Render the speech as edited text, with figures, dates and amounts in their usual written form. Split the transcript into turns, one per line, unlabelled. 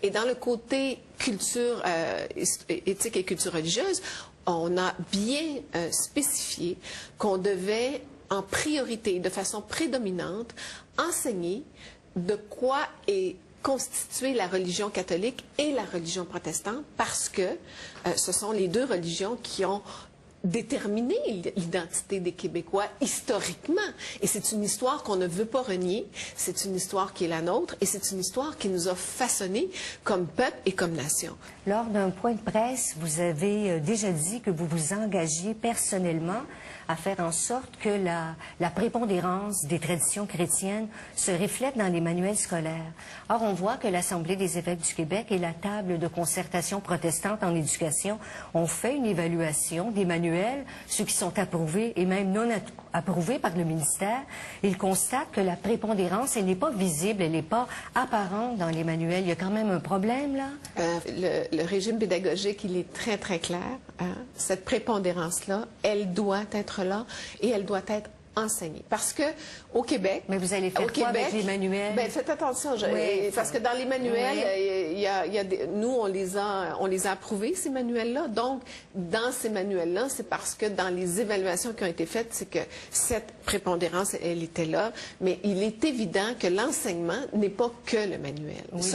Et dans le côté culture, éthique et culture religieuse, on a bien spécifié qu'on devait, en priorité, de façon prédominante, enseigner de quoi est constituée la religion catholique et la religion protestante, parce que ce sont les deux religions qui ont déterminé l'identité des Québécois historiquement. Et c'est une histoire qu'on ne veut pas renier, c'est une histoire qui est la nôtre, et c'est une histoire qui nous a façonnés comme peuple et comme nation.
Lors d'un point de presse, vous avez déjà dit que vous vous engagez personnellement à faire en sorte que la prépondérance des traditions chrétiennes se reflète dans les manuels scolaires. Or, on voit que l'Assemblée des évêques du Québec et la table de concertation protestante en éducation ont fait une évaluation des manuels, ceux qui sont approuvés et même non approuvés par le ministère. Ils constatent que la prépondérance, elle n'est pas visible, elle n'est pas apparente dans les manuels. Il y a quand même un problème, là?
Le régime pédagogique, il est très, très clair. Hein? Cette prépondérance-là, elle doit être là et elle doit être enseignée. Parce que au Québec...
Mais vous allez faire quoi avec les manuels?
Ben, faites attention, parce que dans les manuels, nous, on les a approuvés, ces manuels-là. Donc, dans ces manuels-là, c'est parce que dans les évaluations qui ont été faites, c'est que cette prépondérance, elle était là. Mais il est évident que l'enseignement n'est pas que le manuel. Oui.